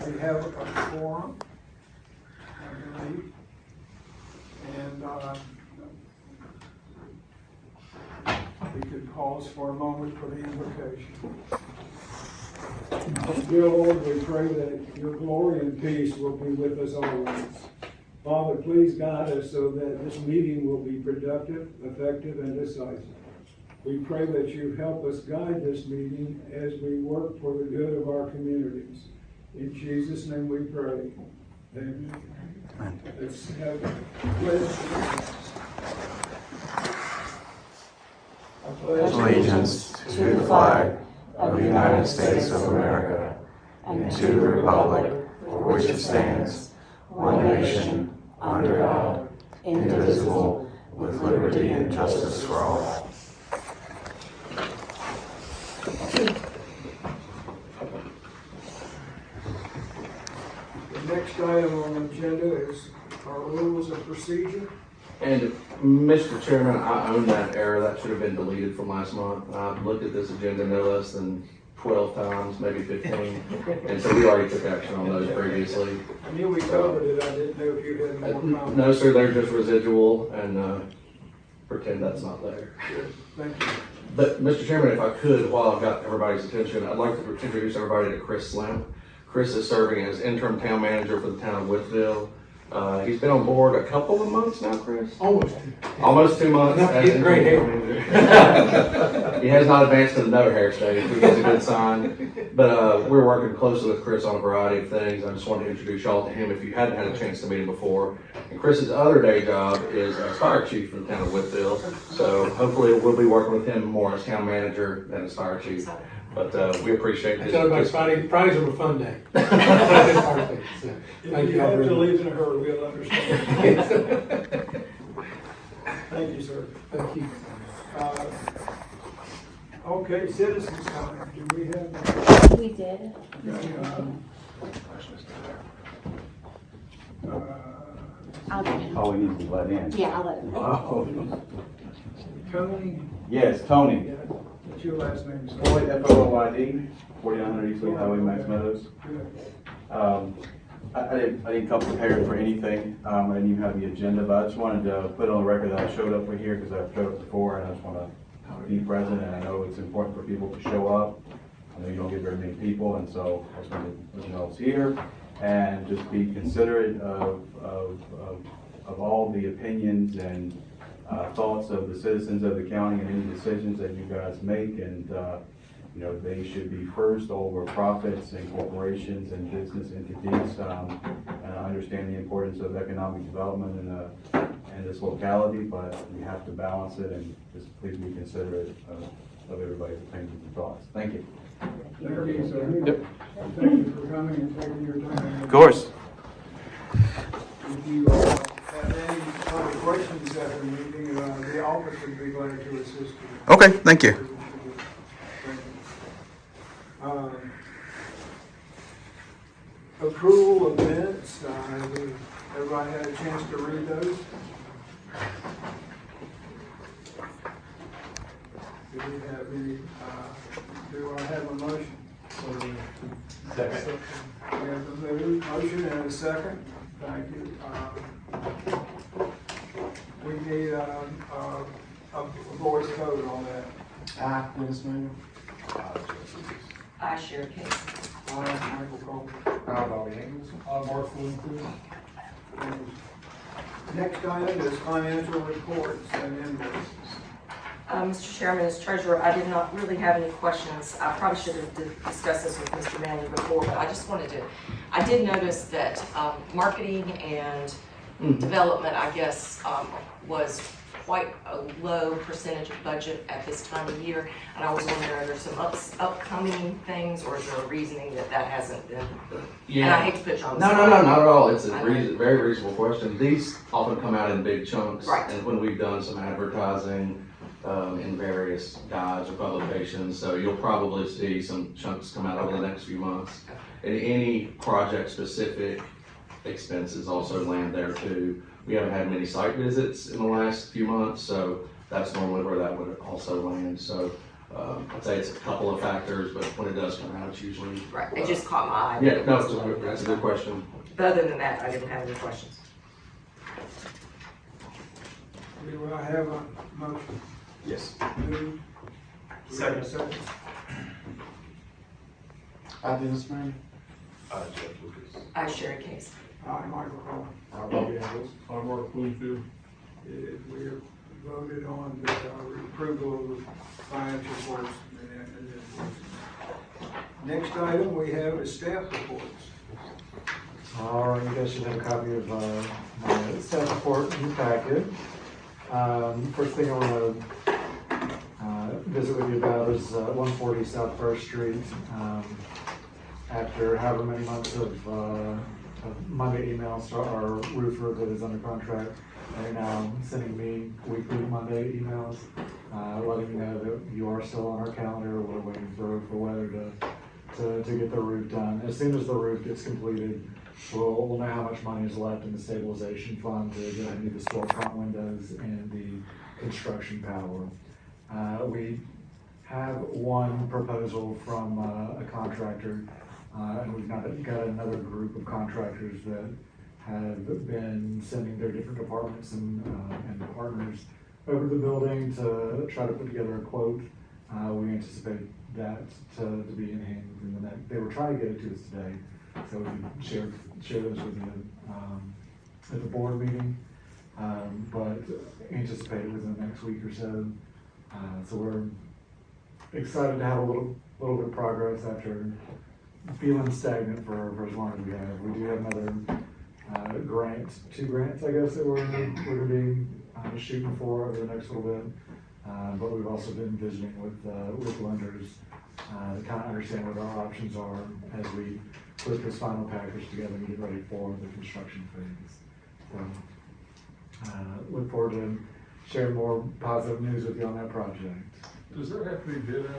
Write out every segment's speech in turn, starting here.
We have a quorum, I believe. And we could pause for a moment for the invocation. Dear Lord, we pray that your glory and peace will be with us always. Father, please guide us so that this meeting will be productive, effective, and decisive. We pray that you help us guide this meeting as we work for the good of our communities. In Jesus' name we pray. Amen. Let's have a pledge. Allegiance to the flag of the United States of America and to the republic for which it stands, one nation, under God, indivisible, with liberty and justice for all. The next item on the agenda is our rules of procedure. And Mr. Chairman, I own that error. That should have been deleted from last month. I've looked at this agenda no less than 12 times, maybe 15. And so we already took action on those previously. I knew we covered it, I didn't know if you had more comments. No, sir, they're just residual and pretend that's not there. Good. Thank you. But Mr. Chairman, if I could, while I've got everybody's attention, I'd like to introduce everybody to Chris Slim. Chris is serving as interim town manager for the town of Wythe. He's been on board a couple of months now, Chris? Almost 2 months. As Great hair. He has not advanced to another hair stage, which is a good sign. But we're working closely with Chris on a variety of things. I just wanted to introduce y'all to him if you hadn't had a chance to meet him before. And Chris's other day job is as fire chief for the town of Wythe. So hopefully we'll be working with him more as town manager than as fire chief. But we appreciate I his. tell everybody Fridays are a fun day. If you have to leave in a hurry, we'll understand. Thank you, sir. Thank you. Okay, citizens comment. Do we have? We did. I'll get him. Oh, we need to be let in. Yeah, I'll let him. Oh, Tony? yes, Tony. Yeah, what's your last name, sir? Floyd, F-O-O-Y-D, 4900 East Lee Highway, Max Meadows. Good. I didn't come prepared for anything. I didn't even have the agenda, but I just wanted to put on the record that I showed up for here because I've showed up before, and I just want to be present. And I know it's important for people to show up. I know you don't get very many people, and so I just want to let you know I was here and just be considerate of all the opinions and thoughts of the citizens of the county and any decisions that you guys make. And you know, they should be first over profits and corporations and business entities. And I understand the importance of economic development in this locality, but we have to balance it, and just please be considerate of everybody's opinions and thoughts. Thank you. Thank you, sir. Yep. Thank you for coming and taking your time. Of course. If you have any other questions after the meeting, the office would be glad to assist you. Okay, thank you. Approval of minutes, everybody had a chance to read those? Do we have any, do I have a motion? Second. We have a motion and a second, thank you. We need a voice vote on that. Yes, ma'am. I share case. Michael Cole. Bobby Engels. Mark Fulton. Next item is financial reports and invoices. Mr. Chairman, as treasurer, I did not really have any questions. I probably should have discussed this with Mr. Manley before, but I just wanted to, I did notice that marketing and development, I guess, was quite a low percentage of budget at this time of year. And I was wondering, are there some upcoming things, or is there a reasoning that hasn't been? Yeah. And I hate to put you on the No, spot. not at all. It's a I know. very reasonable question. These often come out in big chunks. Right. And when we've done some advertising in various guides or publications, so you'll probably see some chunks come out over the next few months. And any project-specific expenses also land there too. We haven't had many site visits in the last few months, so that's normally where that would also land. So I'd say it's a couple of factors, but when it does come out, it's usually. Right, it just caught my eye. Yeah, no, that's a good question. But other than that, I didn't have any questions. Do I have a motion? Yes. Moved. Do we have a second? I, Dennis Manning. Jeff Lucas. I share a case. Aye, Michael Hall. Bobby Ingles. Mark Bloomfield. We have voted on the approval of the financial reports. Next item we have is staff reports. All right, you guys should have a copy of my staff report in your packet. First thing I want to visit with you about is 140 South First Street. After however many months of Monday emails to our roofer that is under contract, they're now sending me weekly Monday emails, letting me know that you are still on our calendar. We're waiting for weather to get the roof done. As soon as the roof gets completed, we'll know how much money is left in the stabilization fund to go ahead and do the storefront windows and the construction power. We have one proposal from a contractor, and we've got another group of contractors that have been sending their different departments and partners over the building to try to put together a quote. We anticipate that to be in hand within the next. They were trying to get it to us today, so we can share those with you at the board meeting, but anticipate it within the next week or so. So we're excited to have a little bit of progress after feeling stagnant for as long as we have. We do have another grant, 2 grants, I guess, that we're gonna be shooting for over the next little bit. But we've also been visiting with lenders to kind of understand what our options are as we put this final package together and get ready for the construction phase. So, look forward to sharing more positive news with you on that project. Does there have to be bid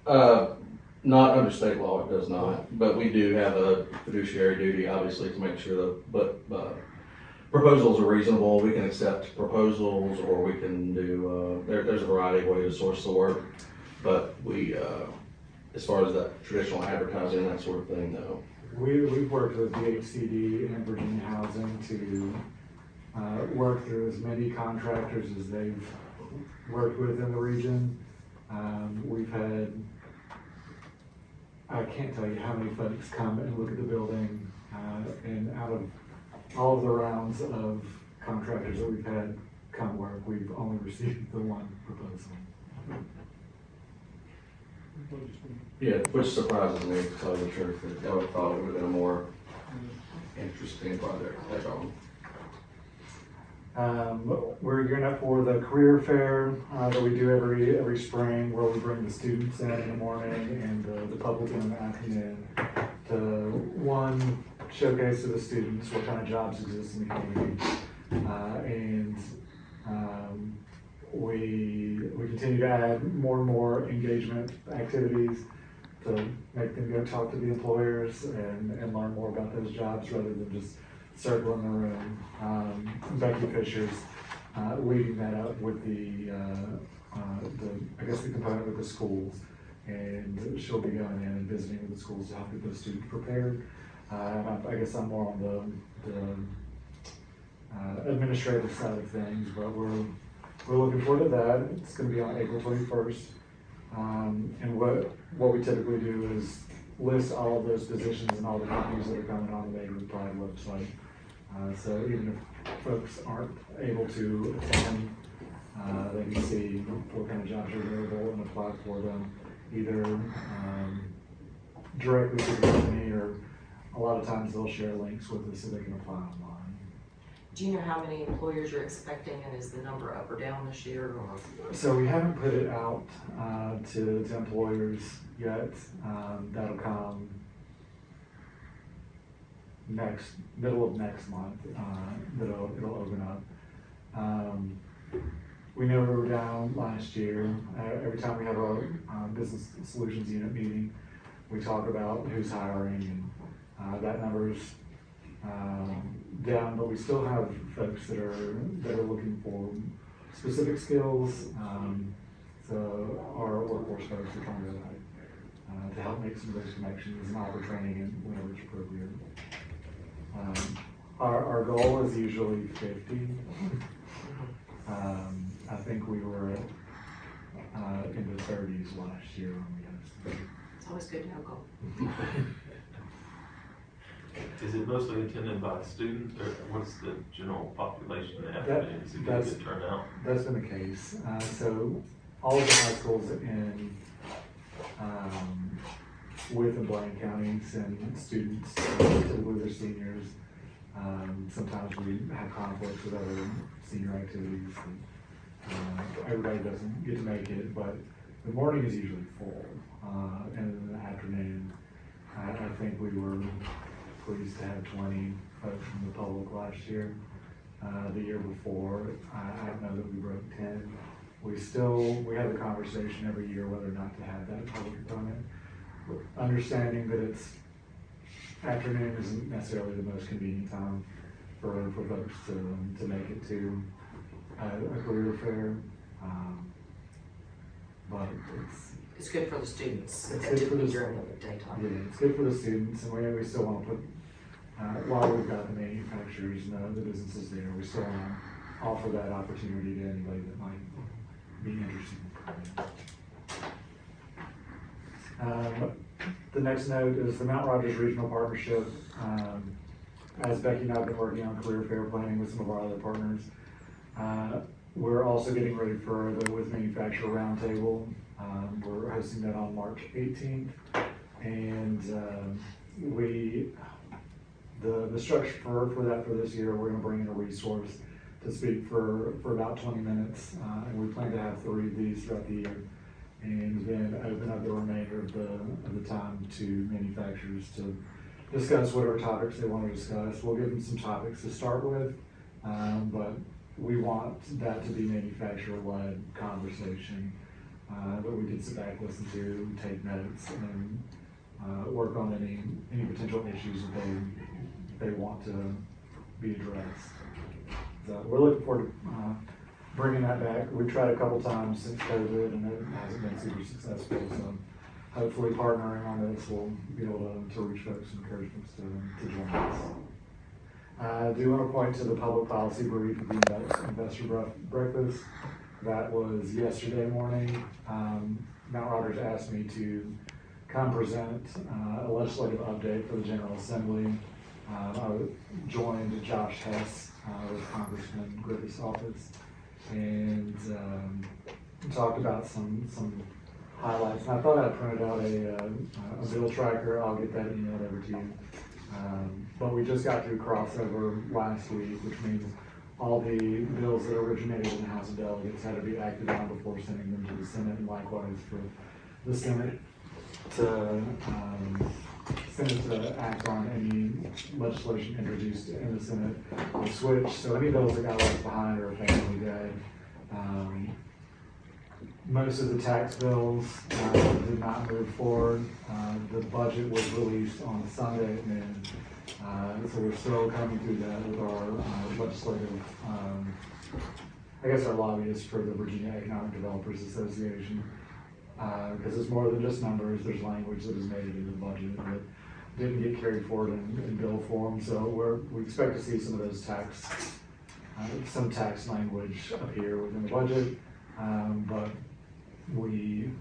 out? Not under state law, it does not, but we do have a fiduciary duty, obviously, to make sure that, proposals are reasonable. We can accept proposals, or we can do, there's a variety of ways to source the work, but we, as far as that traditional advertising, that sort of thing, though. We've worked with DHCD and Virginia Housing to work through as many contractors as they've worked with in the region. We've had, I can't tell you how many folks come and look at the building, and out of all of the rounds of contractors that we've had come work, we've only received the one proposal. Yeah, which surprises me, to tell you the truth. I would have thought it would have been a more interesting project. That's all. We're gearing up for the career fair that we do every spring, where we bring the students in the morning and the public in the afternoon to, one, showcase to the students what kind of jobs exist in the community, and we continue to add more and more engagement activities to make them go talk to the employers and learn more about those jobs rather than just circling the room. Becky Fisher's leading that up with the component with the schools, and she'll be going in and visiting with the schools to help get those students prepared. I guess I'm more on the administrative side of things, but we're looking forward to that. It's going to be on April 21st. And what we typically do is list all of those positions and all the companies that are coming on the Neighborhood Pride website. So even if folks aren't able to attend, they can see what kind of jobs are available and apply for them, either directly to the company, or a lot of times they'll share links with us so they can apply online. Do you know how many employers you're expecting, and is the number up or down this year, or? So we haven't put it out to employers yet. That'll come middle of next month. It'll open up. We know we were down last year. Every time we have a business solutions unit meeting, we talk about who's hiring, and that number's down, but we still have folks that are looking for specific skills. our workforce folks are trying to help make some of those connections and offer training and whenever it's appropriate. Our goal is usually 50. I think we were in the 30s last year when we had. It's always good to have a goal. Is it mostly attended by students, or what's the general population at? Is it a That's- good turnout? That's been the case. So all of the high schools in Wythe and Blaine counties send students, typically they're seniors. Sometimes we have conflicts with other senior activities. Everybody doesn't get to make it, but the morning is usually full. And in the afternoon, I think we were pleased to have 20 folks from the public last year. The year before, I don't know that we broke 10. We have a conversation every year whether or not to have that public component. Understanding that it's afternoon isn't necessarily the most convenient time for folks to make it to a career fair. But It's good for the students, It's that good do for it the- during the daytime. yeah, it's good for the students, and we still want to put, while we've got the manufacturers and the businesses there, we still want to offer that opportunity to anybody that might be interested in. The next note is the Mount Rogers Regional Partnership. As Becky and I have been working on career fair planning with some of our other partners, we're also getting ready for the With Manufacturer Roundtable. We're hosting that on March 18th, and the structure for that for this year, we're going to bring in a resource to speak for about 20 minutes, and we plan to have 3 of these throughout the year, and then open up the remainder of the time to manufacturers to discuss whatever topics they want to discuss. We'll give them some topics to start with, but we want that to be manufacturer-led conversation that we can sit back, listen to, take notes, and work on any potential issues that they want to be addressed. So we're looking forward to bringing that back. We've tried a couple times since COVID, and it hasn't been super successful. So hopefully, partnering on this will be able to reach folks and encourage folks to join us. I do want to point to the public policy brief of the investor breakfast. That was yesterday morning. Mount Rogers asked me to come present a legislative update for the General Assembly. I joined Josh Hess with Congressman Griffith's office and talked about some highlights. And I thought I printed out a bill tracker. I'll get that emailed over to you. But we just got through crossover last week, which means all the bills that originated in the House of Delegates had to be acted on before sending them to the Senate, and likewise for the Senate to act on any legislation introduced in the Senate will switch. So any bills that got left behind are effectively dead. Most of the tax bills did not move forward. The budget was released on Sunday at noon. So we're still coming through that with our legislative, our lobbyists for the Virginia Economic Developers Association. Because it's more than just numbers, there's language that is made into the budget that didn't get carried forward in bill form. So we expect to see some of those some tax language appear within the budget. But we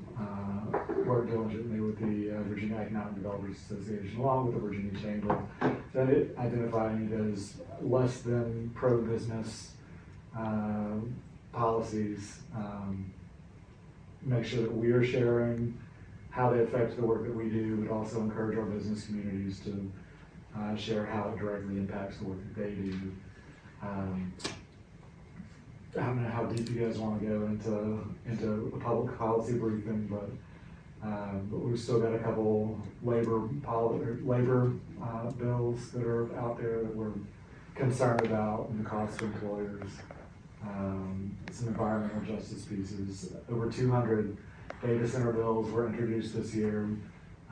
work diligently with the Virginia Economic Developers Association, along with the Virginia Chamber, to identify any of those less than pro-business policies, make sure that we are sharing how they affect the work that we do, but also encourage our business communities to share how it directly impacts the work that they do. I don't know how deep you guys want to go into a public policy briefing, but we've still got a couple labor bills that are out there that we're concerned about, and the cost to employers. Some environmental justice pieces. Over 200 data center bills were introduced this year.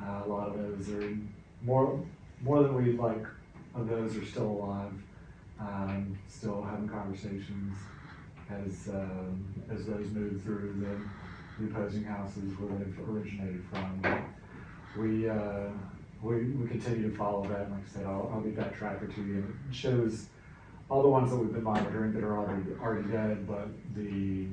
A lot of those are more than we'd like. Of those are still alive, still having conversations as those move through the opposing houses where they've originated from. We continue to follow that, and like I said, I'll get that tracker to you. It shows all the ones that we've been monitoring that are already dead, but the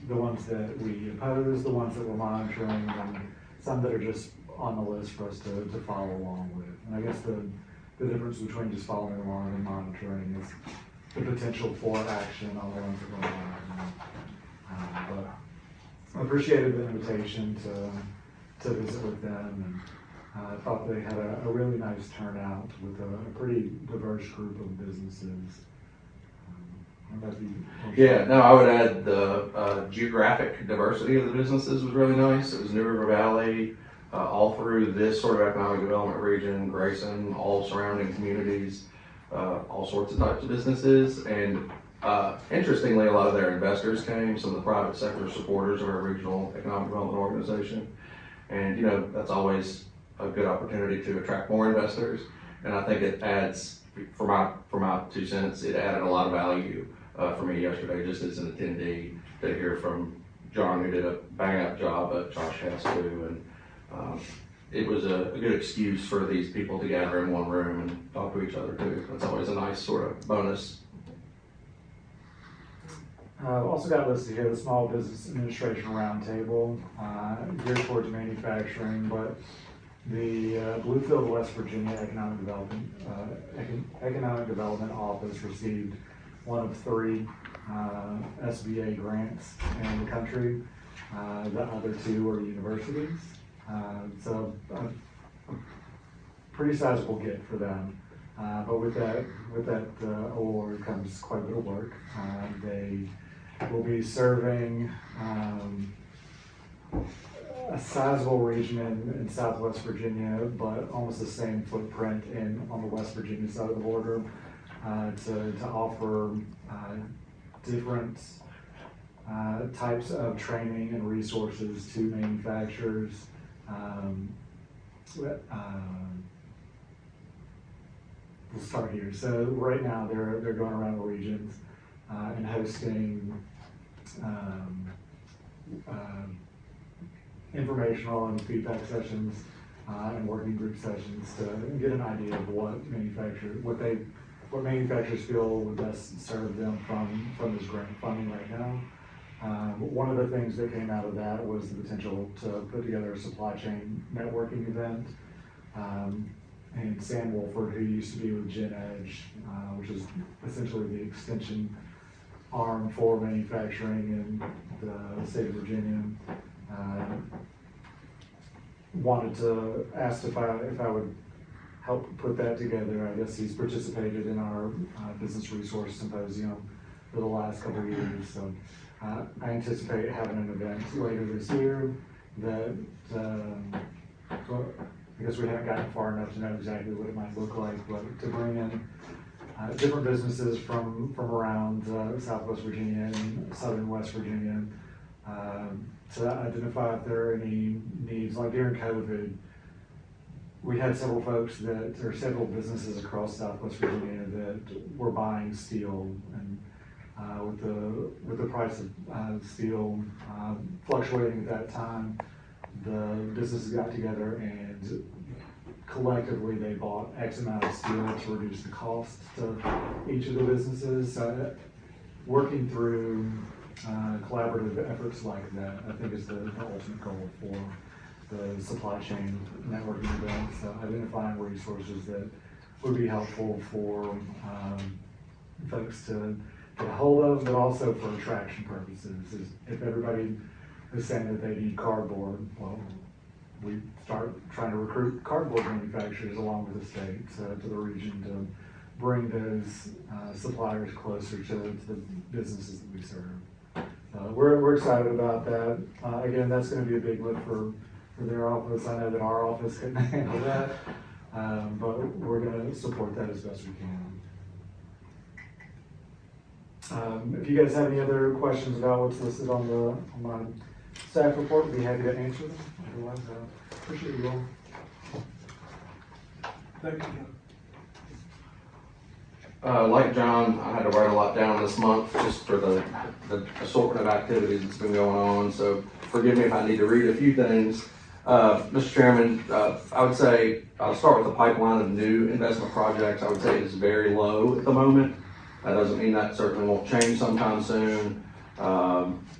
ones that we oppose, the ones that we're monitoring, and some that are just on the list for us to follow along with. And I guess the difference between just following along and monitoring is the potential for action on the ones that we're monitoring. But I appreciated the invitation to visit with them, and I thought they had a really nice turnout with a pretty diverse group of businesses. Yeah, no, I would add the geographic diversity of the businesses was really nice. It was New River Valley, all through this sort of economic development region, Grayson, all surrounding communities, all sorts of types of businesses. And interestingly, a lot of their investors came, some of the private sector supporters of our regional economic development organization. And, that's always a good opportunity to attract more investors. And I think it adds, for my 2 cents, it added a lot of value for me yesterday, just as an attendee, to hear from John, who did a bang-up job, but Josh has too. And it was a good excuse for these people to gather in one room and talk to each other too. That's always a nice sort of bonus. I've also got listed here the Small Business Administration Roundtable, geared towards manufacturing, but the Bluefield, West Virginia Economic Development Office received one of 3 SBA grants in the country. The other 2 are universities. So a pretty sizable get for them. But with that award comes quite a bit of work. They will be serving a sizable region in Southwest Virginia, but almost the same footprint on the West Virginia side of the border, to offer different types of training and resources to manufacturers. We'll start here. So right now they're going around the regions and hosting informational and feedback sessions and working group sessions to get an idea of what manufacturers feel would best serve them from this grant funding right now. One of the things that came out of that was the potential to put together a supply chain networking event. And Sam Wolford, who used to be with Gen Edge, which is essentially the extension arm for manufacturing in the state of Virginia, wanted to ask if I would help put that together. I guess he's participated in our business resource symposium for the last couple of years. So I anticipate having an event later this year that I guess we haven't gotten far enough to know exactly what it might look like, but to bring in different businesses from around Southwest Virginia and Southern West Virginia to identify if there are any needs. Like during COVID, we had several businesses across Southwest Virginia that were buying steel, and with the price of steel fluctuating at that time, the businesses got together and collectively they bought X amount of steel to reduce the cost to each of the businesses. Working through collaborative efforts like that, I think is the ultimate goal for the supply chain networking event. So identifying resources that would be helpful for folks to get a hold of, but also for attraction purposes. If everybody is saying that they need cardboard, well, we start trying to recruit cardboard manufacturers along with the state to the region to bring those suppliers closer to the businesses that we serve. We're excited about that. Again, that's going to be a big lift for their office. I know that our office couldn't handle that, but we're going to support that as best we can. If you guys have any other questions about what's listed on my staff report, I'd be happy to answer them. Otherwise, I appreciate you all. Thank you, John. Like John, I had to write a lot down this month just for the assortment of activities that's been going on, so forgive me if I need to read a few things. Mr. Chairman, I would say, I'll start with the pipeline of new investment projects. I would say it is very low at the moment. That doesn't mean that certainly won't change sometime soon.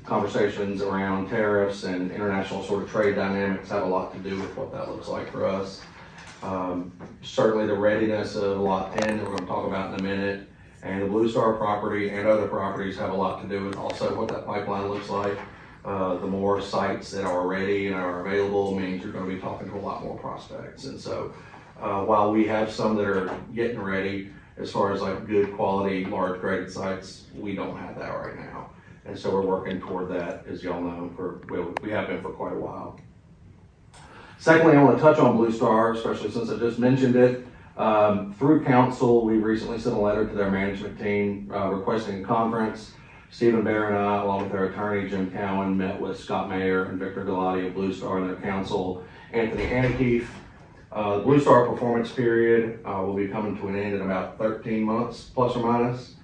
Conversations around tariffs and international sort of trade dynamics have a lot to do with what that looks like for us. Certainly the readiness of Lot 10 that we're going to talk about in a minute, and the Blue Star property and other properties have a lot to do with also what that pipeline looks like. The more sites that are ready and are available means you're going to be talking to a lot more prospects. And so while we have some that are getting ready, as far as like good quality, large graded sites, we don't have that right now. And so we're working toward that, as y'all know, we have been for quite a while. Secondly, I want to touch on Blue Star, especially since I just mentioned it. Through council, we recently sent a letter to their management team requesting a conference. Stephen Bear and I, along with our attorney, Jim Cowan, met with Scott Mayer and Victor Galati of Blue Star and their counsel, Anthony Anakeef. The Blue Star performance period will be coming to an end in about 13 months, plus or minus.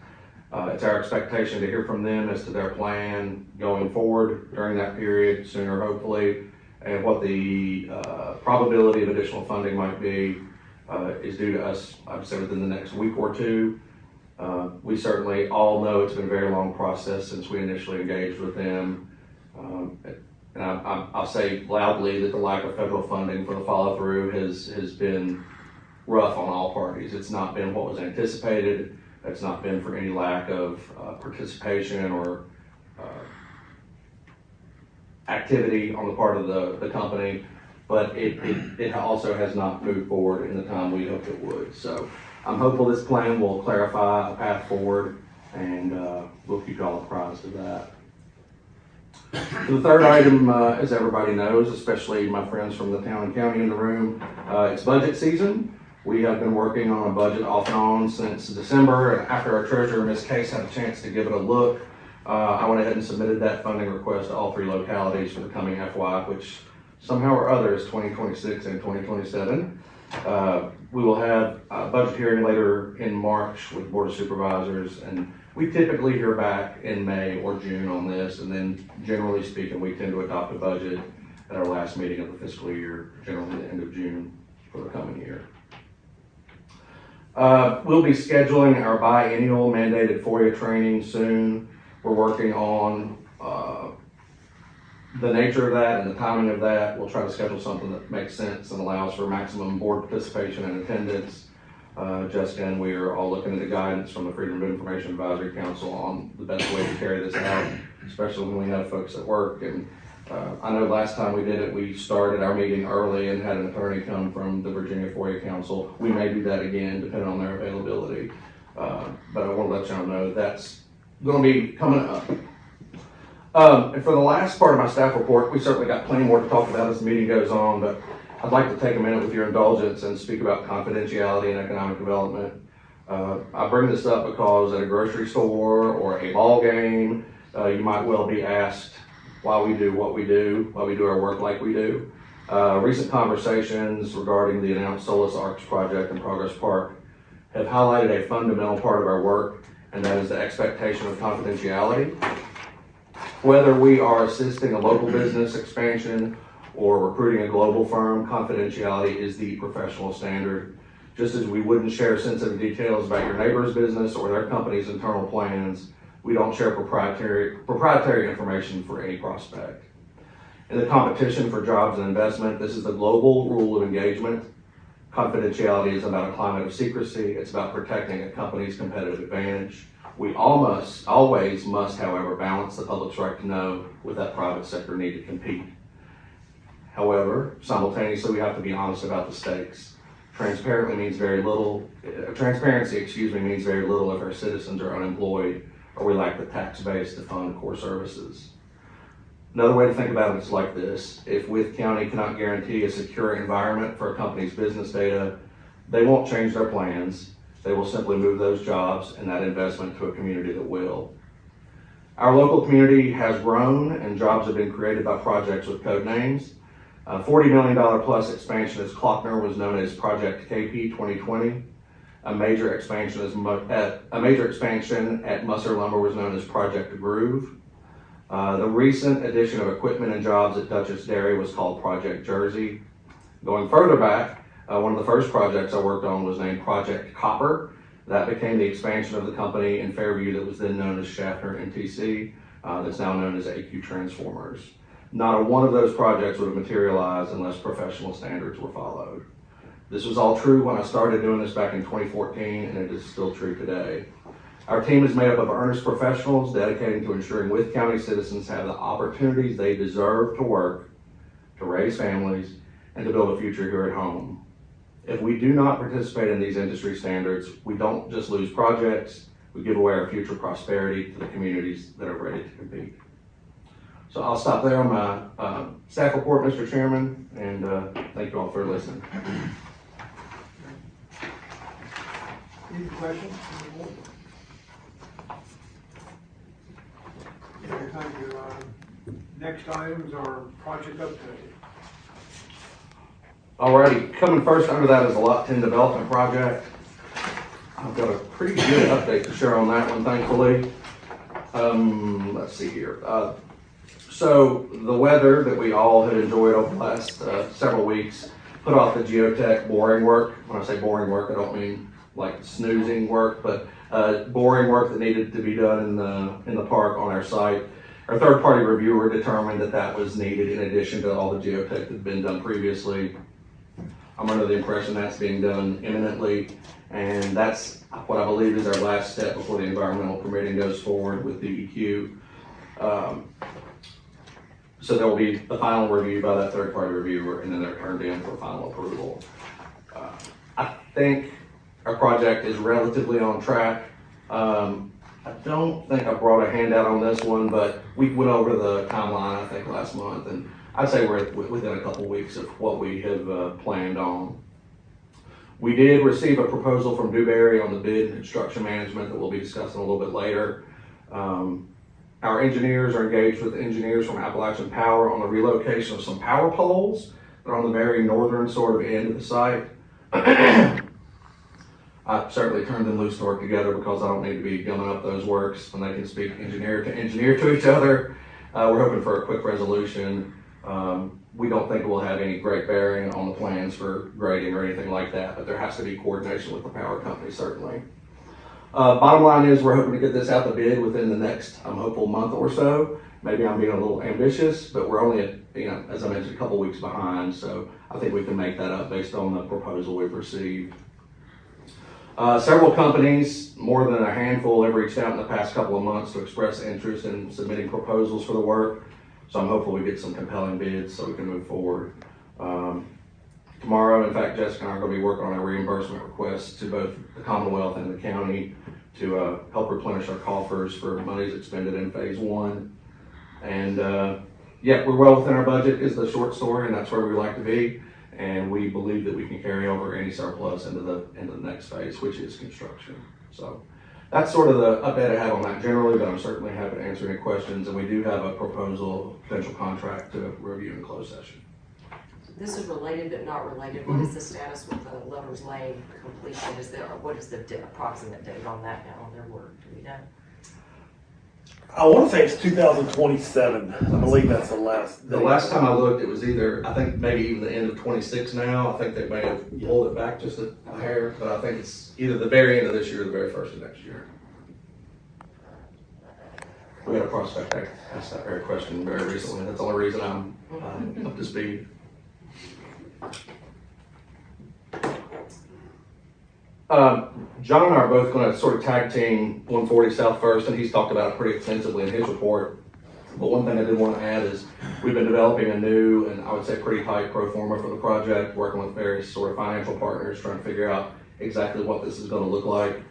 It's our expectation to hear from them as to their plan going forward during that period, sooner hopefully, and what the probability of additional funding might be is due to us, I would say, within the next week or two. We certainly all know it's been a very long process since we initially engaged with them. And I'll say loudly that the lack of federal funding for the follow-through has been rough on all parties. It's not been what was anticipated. It's not been for any lack of participation or activity on the part of the company, but it also has not moved forward in the time we hoped it would. So I'm hopeful this plan will clarify a path forward, and we'll keep you all apprised of that. The third item, as everybody knows, especially my friends from the town and county in the room, it's budget season. We have been working on a budget off and on since December, and after our treasurer, Ms. Case, had a chance to give it a look, I went ahead and submitted that funding request to all three localities for the coming FY, which somehow or other is 2026 and 2027. We will have a budget hearing later in March with Board of Supervisors, and we typically hear back in May or June on this, and then generally speaking, we tend to adopt a budget at our last meeting of the fiscal year, generally the end of June for the coming year. We'll be scheduling our biennial mandated FOIA training soon. We're working on the nature of that and the timing of that. We'll try to schedule something that makes sense and allows for maximum board participation and attendance. Jessica and we are all looking at the guidance from the Freedom of Information Advisory Council on the best way to carry this out, especially when we have folks at work. And I know last time we did it, we started our meeting early and had an attorney come from the Virginia FOIA Council. We may do that again, depending on their availability. But I want to let y'all know that's going to be coming up. And for the last part of my staff report, we certainly got plenty more to talk about as the meeting goes on, but I'd like to take a minute with your indulgence and speak about confidentiality and economic development. I bring this up because at a grocery store or a ball game, you might well be asked why we do what we do, why we do our work like we do. Recent conversations regarding the announced Solus Arcs project in Progress Park have highlighted a fundamental part of our work, and that is the expectation of confidentiality. Whether we are assisting a local business expansion or recruiting a global firm, confidentiality is the professional standard. Just as we wouldn't share sensitive details about your neighbor's business or their company's internal plans, we don't share proprietary information for any prospect. In the competition for jobs and investment, this is the global rule of engagement. Confidentiality is about a climate of secrecy. It's about protecting a company's competitive advantage. We always must, however, balance the public's right to know with that private sector need to compete. However, simultaneously, we have to be honest about the stakes. Transparency means very little if our citizens are unemployed or we lack the tax base to fund core services. Another way to think about it is like this. If Wythe County cannot guarantee a secure environment for a company's business data, they won't change their plans. They will simply move those jobs and that investment to a community that will. Our local community has grown and jobs have been created by projects with code names. $40 million plus expansion as Klockner was known as Project KP 2020. A major expansion at Musser Lumber was known as Project Groove. The recent addition of equipment and jobs at Dutchess Dairy was called Project Jersey. Going further back, one of the first projects I worked on was named Project Copper. That became the expansion of the company in Fairview that was then known as Schaffner NTC, that's now known as AQ Transformers. Not a one of those projects would have materialized unless professional standards were followed. This was all true when I started doing this back in 2014, and it is still true today. Our team is made up of earnest professionals dedicated to ensuring Wythe County citizens have the opportunities they deserve to work, to raise families, and to build a future here at home. If we do not participate in these industry standards, we don't just lose projects, we give away our future prosperity to the communities that are ready to compete. So I'll stop there on my staff report, Mr. Chairman, and thank you all for listening. Any questions? Okay, thank you. Next items are project update. Alrighty, coming first under that is the Lot 10 development project. I've got a pretty good update to share on that one, thankfully. Let's see here. So the weather that we all had enjoyed over the last several weeks put off the geotech boring work. When I say boring work, I don't mean like snoozing work, but boring work that needed to be done in the park on our site. Our third-party reviewer determined that that was needed in addition to all the geotech that had been done previously. I'm under the impression that's being done imminently, and that's what I believe is our last step before the environmental permitting goes forward with DEQ. So there will be a final review by that third-party reviewer, and then they're turned in for final approval. I think our project is relatively on track. I don't think I brought a handout on this one, but we went over the timeline, I think, last month, and I'd say we're within a couple weeks of what we have planned on. We did receive a proposal from Dewberry on the bid and construction management that we'll be discussing a little bit later. Our engineers are engaged with engineers from Appalachian Power on the relocation of some power poles that are on the very northern sort of end of the site. I certainly turned them loose to work together because I don't need to be gumming up those works when they can speak engineer to each other. We're hoping for a quick resolution. We don't think we'll have any great bearing on the plans for grading or anything like that, but there has to be coordination with the power company, certainly. Bottom line is we're hoping to get this out the bid within the next, I'm hopeful, month or so. Maybe I'm being a little ambitious, but we're only at, as I mentioned, a couple weeks behind, so I think we can make that up based on the proposal we've received. Several companies, more than a handful, have reached out in the past couple of months to express interest in submitting proposals for the work. So I'm hopeful we get some compelling bids so we can move forward. Tomorrow, in fact, Jessica and I are going to be working on a reimbursement request to both the Commonwealth and the county to help replenish our coffers for monies expended in phase one. And yeah, we're well within our budget is the short story, and that's where we like to be. And we believe that we can carry over any surplus into the next phase, which is construction. So that's sort of the update I have on that generally, but I'm certainly happy to answer any questions. And we do have a proposal, potential contract to review in closed session. This is related but not related. What is the status with the Lovers Lane completion? What is the approximate date on that now on their work? Do we know? I want to say it's 2027. I believe that's the last. The last time I looked, it was either, I think maybe even the end of 26 now. I think they may have pulled it back just a hair, but I think it's either the very end of this year or the very first of next year. We had a prospect that asked that very question very recently. That's the only reason I'm up to speed. John and I are both going to sort of tag team 140 South first, and he's talked about it pretty extensively in his report. But one thing I did want to add is we've been developing a new, and I would say pretty tight pro forma for the project, working with various sort of financial partners, trying to figure out exactly what this is going to look like.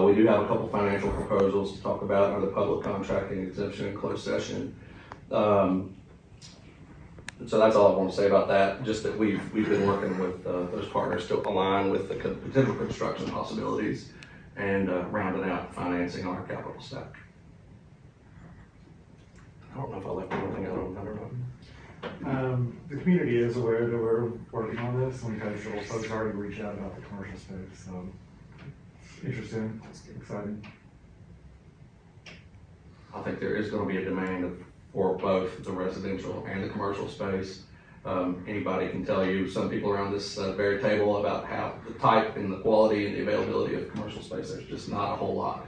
We do have a couple financial proposals to talk about under the public contracting exemption in closed session. So that's all I want to say about that, just that we've been working with those partners to align with the potential construction possibilities and rounding out financing on our capital stack. I don't know if I left anything out on that or not. The community is aware that we're working on this, and we've had several folks already reach out about the commercial space, so interesting, exciting. I think there is gonna be a demand for both the residential and the commercial space. Anybody can tell you, some people around this very table, about how the type and the quality and the availability of commercial space, there's just not a whole lot.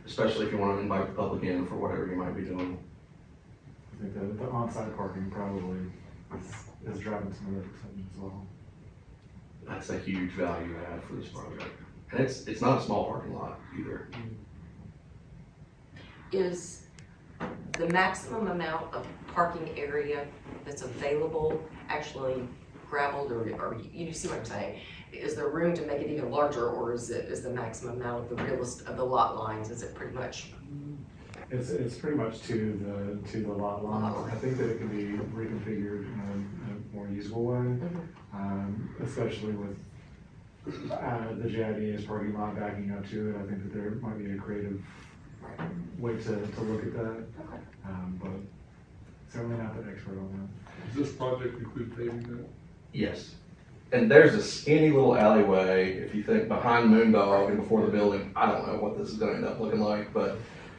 Especially if you want to invite the public in for whatever you might be doing. I think that the on-site parking probably is driving some of that excitement as well. That's a huge value add for this project. And it's not a small parking lot either. Is the maximum amount of parking area that's available actually gravelled, or you see what I'm saying? Is there room to make it even larger, or is the maximum amount of the lot lines, is it pretty much? It's pretty much to the lot line. I think that it can be reconfigured in a more usable way, especially with the JIDA's parking lot backing up to it. I think that there might be a creative way to look at that, but certainly not the expert on that. Does this project include paving that? Yes. And there's a skinny little alleyway, if you think behind Moondog and before the building. I don't know what this is gonna end up looking like, but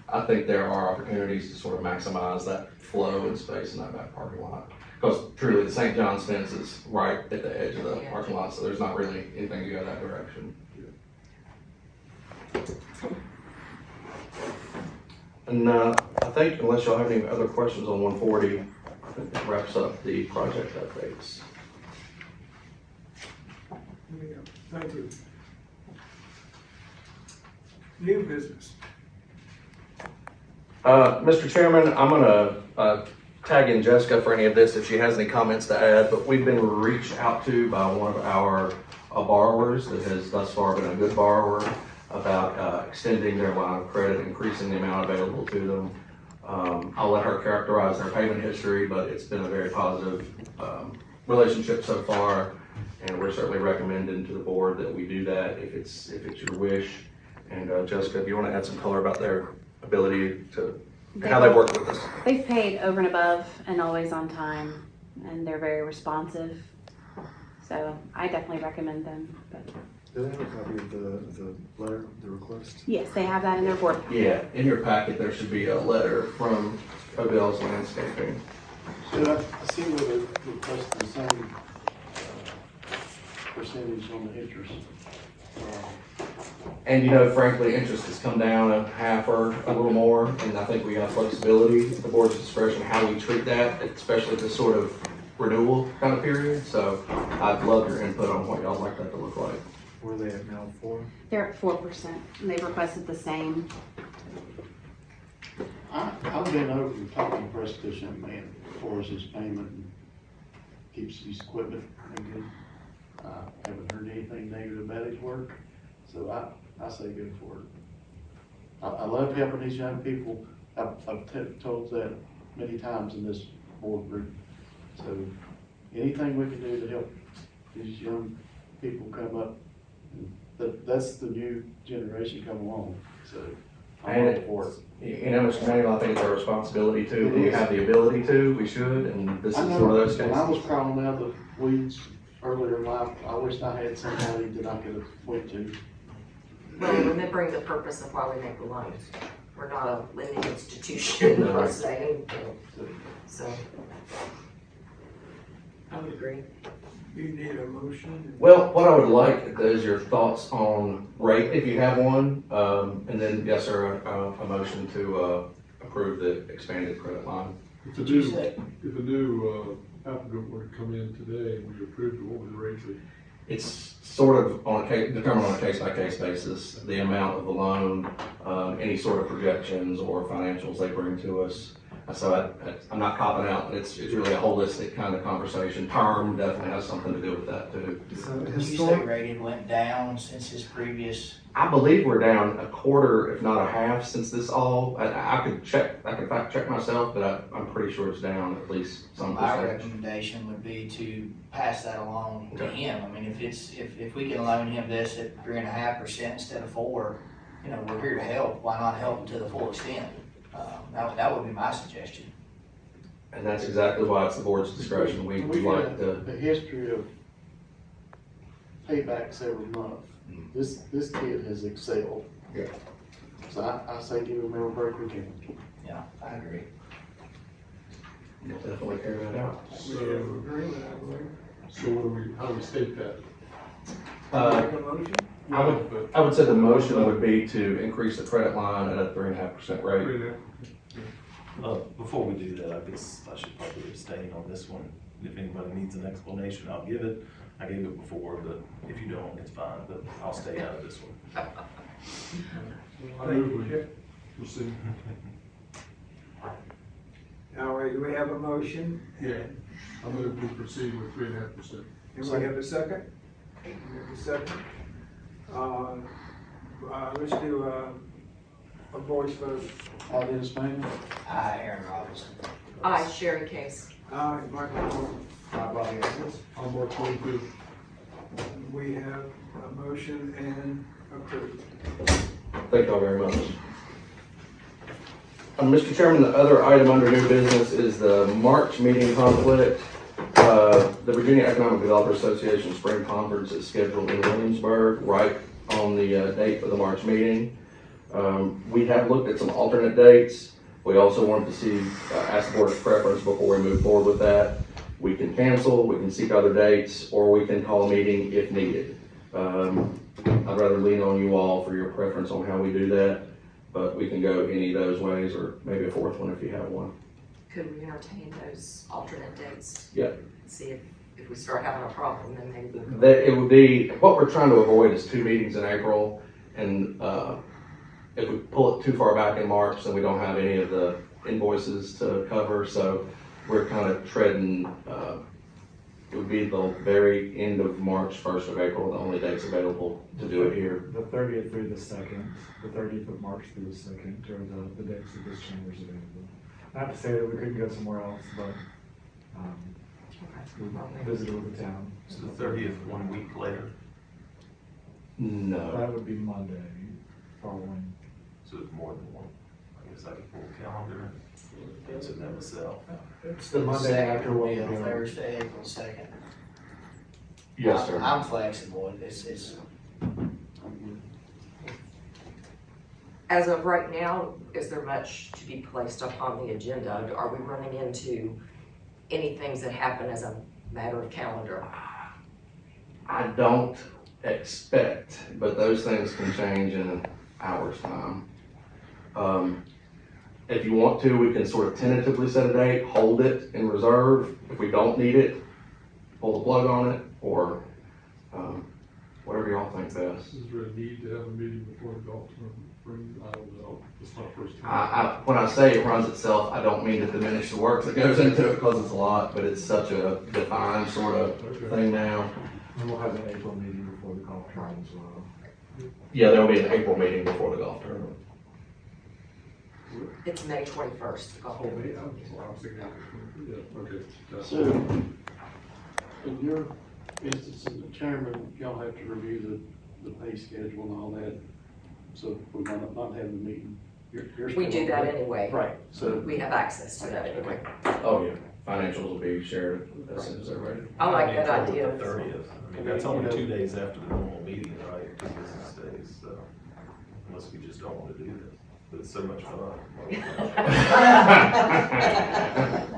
I think there are opportunities to sort of maximize that flow and space in that back parking lot. Because truly, the St. John's fence is right at the edge of the parking lot, so there's not really anything to go that direction. And I think, unless y'all have any other questions on 140, I think that wraps up the project updates. Thank you. New business. Mr. Chairman, I'm gonna tag in Jessica for any of this if she has any comments to add, but we've been reached out to by one of our borrowers that has thus far been a good borrower about extending their line of credit, increasing the amount available to them. I'll let her characterize their payment history, but it's been a very positive relationship so far, and we're certainly recommending to the board that we do that if it's your wish. And Jessica, do you want to add some color about their ability to, how they work with us? They've paid over and above and always on time, and they're very responsive. So I definitely recommend them. But Do they have a copy of the letter, the request? yes, they have that in their board. Yeah, in your packet, there should be a letter from Odell's Landscaping. Should I see where they request the same percentage on the interest? And you know, frankly, interest has come down a half or a little more, and I think we have flexibility at the board's discretion how we treat that, especially this sort of renewal kind of period. So I'd love your input on what y'all like that to look like. Where are they at now, 4? They're at 4%, and they've requested the same. I've been over and talking to Prescott young man as far as his payment and keeps his equipment and good. Haven't heard anything negative about his work, so I say good for it. I love helping these young people. I've told that many times in this board group. So anything we can do to help these young people come up, that's the new generation come along, so I'm all for it. You know, Mr. Manuel, I think it's our responsibility too. When we have the ability to, we should, and this is one of those cases. When I was crawling out of the weeds earlier in life, I wished I had somebody that I could have went to. Well, remembering the purpose of why we make the loans. We're not a lending institution per se, so. I would agree. You need a motion? Well, what I would like is your thoughts on rate, if you have one, and then, yes, sir, a motion to approve the expanded credit line. If a new applicant were to come in today and we approved it, what would the rate be? It's sort of determined on a case-by-case basis, the amount of the loan, any sort of projections or financials they bring to us. So I'm not copping out, but it's really a holistic kind of conversation. Term definitely has something to do with that too. You say rating went down since his previous? I believe we're down a quarter, if not a half, since this all. I could fact check myself, but I'm pretty sure it's down at least some My percentage. recommendation would be to pass that along to him. I mean, if we can loan him this at 3.5% instead of 4%, you know, we're here to help. Why not help him to the full extent? That would be my suggestion. And that's exactly why it's the board's discretion. We like The history of paybacks every month. This kid has excelled. Yeah. So I say give him every break we can. Yeah, I agree. We'll definitely carry that out. We have agreement, I believe. So how do we state that? Make a motion? I would say the motion would be to increase the credit line at a 3.5% rate. Before we do that, I guess I should probably abstain on this one. If anybody needs an explanation, I'll give it. I gave it before, but if you don't, it's fine, but I'll stay out of this one. I move we proceed. All right, do we have a motion? Yeah, I move we proceed with 3.5%. And we have a second? We have a second. Let's do a voice vote. I did his payment. Aaron Robinson. Aye, Sherry Case. Michael Moore. Bobby Evans. On board 22. We have a motion and approved. Thank y'all very much. Mr. Chairman, the other item under new business is the March meeting conflict. The Virginia Economic Developers Association Spring Conference is scheduled in Williamsburg right on the date for the March meeting. We have looked at some alternate dates. We also wanted to see, ask the board's preference before we move forward with that. We can cancel, we can seek other dates, or we can call a meeting if needed. I'd rather lean on you all for your preference on how we do that, but we can go any of those ways, or maybe a fourth one if you have one. Could we entertain those alternate dates? Yeah. See if we start having a problem, then maybe. That it would be, what we're trying to avoid is 2 meetings in April, and if we pull it too far back in March, then we don't have any of the invoices to cover, so we're kind of treading, it would be the very end of March, 1st of April, the only dates available to do it here. The 30th through the 2nd, the 30th of March through the 2nd, are the dates that this chamber is available. Not to say that we couldn't go somewhere else, but we visited with the town. So the 30th, 1 week later, No. That would be Monday following. so it's more than one. I guess I could pull a calendar and answer that myself. It's the Monday after what we Will be on do. Thursday, April 2nd. Yes, sir. I'm flexible, it's, As of right now, is there much to be placed upon the agenda? Are we running into any things that happen as a matter of calendar? I don't expect, but those things can change in an hour's time. If you want to, we can sort of tentatively set a date, hold it in reserve. If we don't need it, pull the plug on it, or whatever y'all think best. Is there a need to have a meeting before the golf tournament? I don't know, it's my first time. When I say it runs itself, I don't mean to diminish the work that goes into it, because it's a lot, but it's such a defined sort of thing now. And we'll have an April meeting before the golf tournament as well. Yeah, there'll be an April meeting before the golf tournament. It's May 21st. the golf Oh, tournament. me, I was thinking, yeah, okay. Got it. So, in your instance, as the chairman, y'all have to review the pay schedule and all that. So if we not have the meeting, you're We do that anyway. Right, so. We have access to that anyway. Oh, yeah, financials will be shared as soon as they're ready. I like that idea. The 30th. I mean, that's only 2 days after the normal meeting, right? 2 business days, so unless we just don't want to do this. But it's so much fun.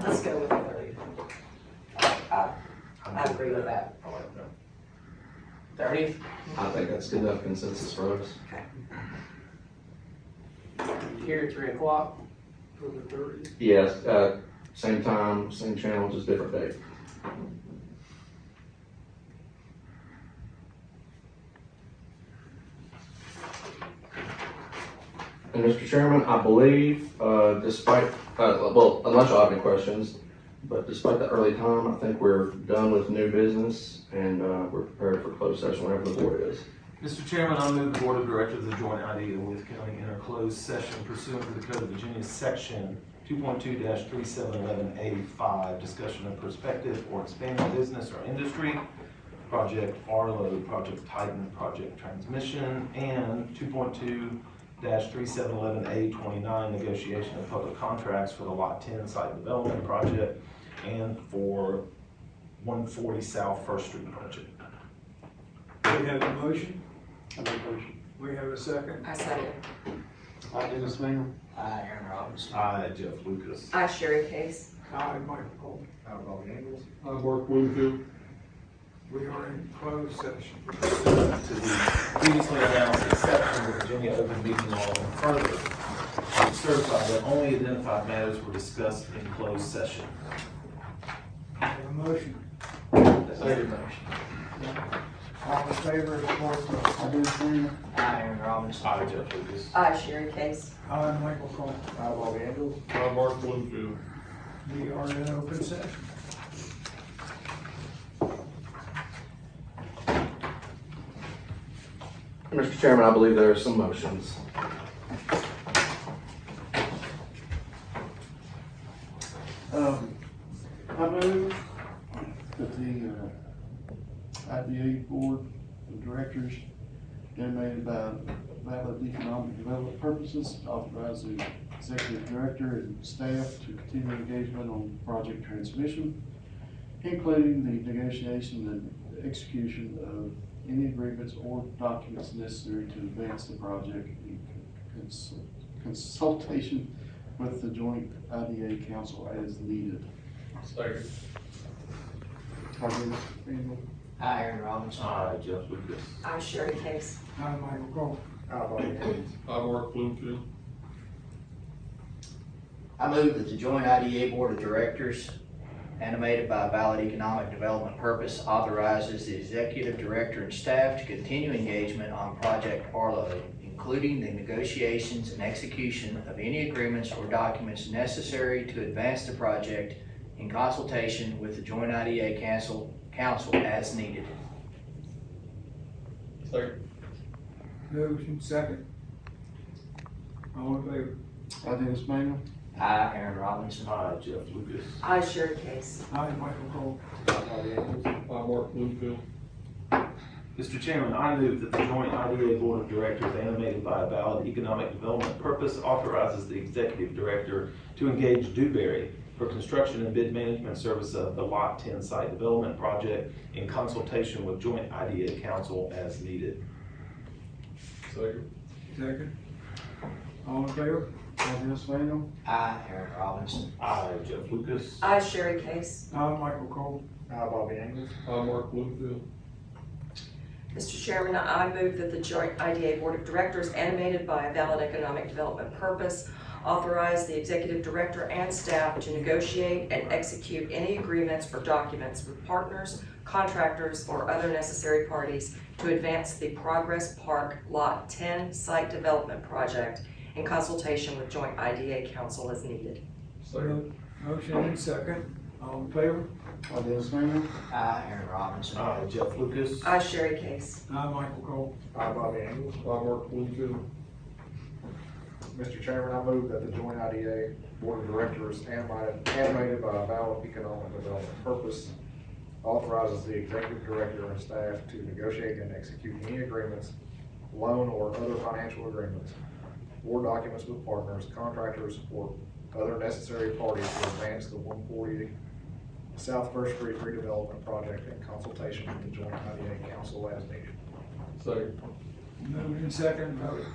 Let's go with the 30th. I agree with that. I like that. 30th? I think that's good enough consensus for us. Here at 3 o'clock. For the 30th. Yes, same time, same channel, just different date. And Mr. Chairman, I believe, despite, well, unless you have any questions, but despite the early time, I think we're done with new business, and we're prepared for closed session whenever the board is. Mr. Chairman, I move the Board of Directors adjourn IDA Wythe County enter closed session pursuant to the Code of Virginia, Section 2.2-3711A5, discussion of prospective or expanding business or industry, Project Arlo, Project Titan, Project Transmission, and 2.2-3711A29, negotiation of public contracts for the Lot 10 site development project and for 140 South First Street project. We have a motion, I make a motion. we have a second. I second. I, Dennis Mingham. Aye, Aaron Robinson. Aye, Jeff Lucas. I, Sherry Case. Aye, Michael Cole. I, Mark Bloomfield. We are in closed session. To the previously announced exception to Virginia open meeting law and further certify that only identified matters were discussed in closed session. We have a motion. Second motion. All in favor of the fourth? I, Dennis Mingham. Aye, Aaron Robinson. Aye, Jeff Lucas. I, Sherry Case. Aye, Michael Cole. I, Mark Bloomfield. We are in open session. Mr. Chairman, I believe there are some motions. I move that the IDA Board of Directors, animated by valid economic development purposes, authorize the Executive Director and staff to continue engagement on project transmission, including the negotiation and execution of any agreements or documents necessary to advance the project in consultation with the Joint IDA Council as needed. Second. I, Dennis Mingham. Aye, Aaron Robinson. Aye, Jeff Lucas. I, Sherry Case. Aye, Michael Cole. I, Mark Bloomfield. I move that the joint IDA Board of Directors, animated by a valid economic development purpose, authorizes the executive director and staff to continue engagement on Project Arlo, including the negotiations and execution of any agreements or documents necessary to advance the project in consultation with the joint IDA council as needed. Second. Motion second. All in favor? I, Dennis Mingham. Aye, Aaron Robinson. Aye, Jeff Lucas. I, Sherry Case. Aye, Michael Cole. I, Mark Bloomfield. Mr. Chairman, I move that the joint IDA Board of Directors, animated by a valid economic development purpose, authorizes the Executive Director to engage Dewberry for construction and bid management service of the Lot 10 site development project in consultation with joint IDA council as needed. Second. Second. All in favor? I, Dennis Mingham. Aye, Aaron Robinson. Aye, Jeff Lucas. I, Sherry Case. Aye, Michael Cole. I, Mark Bloomfield. Mr. Chairman, I move that the joint IDA Board of Directors, animated by a valid economic development purpose, authorize the Executive Director and staff to negotiate and execute any agreements or documents with partners, contractors, or other necessary parties to advance the Progress Park Lot 10 site development project in consultation with joint IDA council as needed. Second. Motion and second. All in favor? I, Dennis Mingham. Aye, Aaron Robinson. Aye, Jeff Lucas. I, Sherry Case. Aye, Michael Cole. I, Mark Bloomfield. Mr. Chairman, I move that the joint IDA Board of Directors, animated by a valid economic development purpose, authorizes the Executive Director and staff to negotiate and execute any agreements, loan or other financial agreements, or documents with partners, contractors, or other necessary parties to advance the 140 South First Street redevelopment project in consultation with the joint IDA council as needed. Second. Moved and second, vote.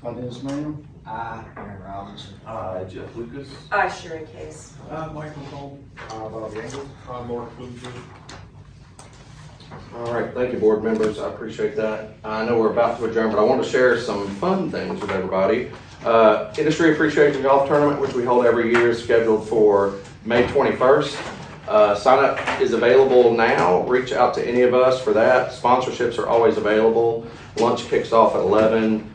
I, Dennis Mingham. Aye, Aaron Robinson. Aye, Jeff Lucas. I, Sherry Case. Aye, Michael Cole. Bobby Engel. I, Mark Bloomfield. All right, thank you, board members, I appreciate that. I know we're about to adjourn, but I want to share some fun things with everybody. Industry Appreciation Golf Tournament, which we hold every year, is scheduled for May 21st. Sign up is available now. Reach out to any of us for that. Sponsorships are always available. Lunch kicks off at 11.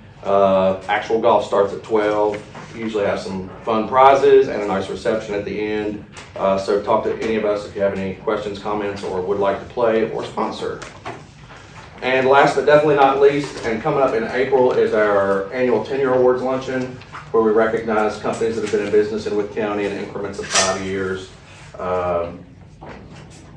Actual golf starts at 12. Usually have some fun prizes and a nice reception at the end. So talk to any of us if you have any questions, comments, or would like to play or sponsor. And last but definitely not least, and coming up in April, is our annual Tenure Awards Luncheon, where we recognize companies that have been in business in Wythe County in increments of 5 years.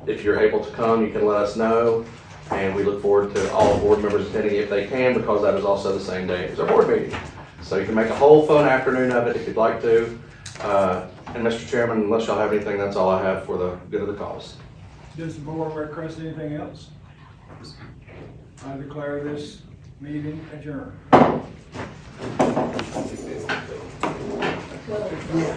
If you're able to come, you can let us know. And we look forward to all board members attending if they can, because that is also the same day as our board meeting. So you can make a whole fun afternoon of it if you'd like to. And Mr. Chairman, unless y'all have anything, that's all I have for the good of the cause. Does the board request anything else? I declare this meeting adjourned. Yeah.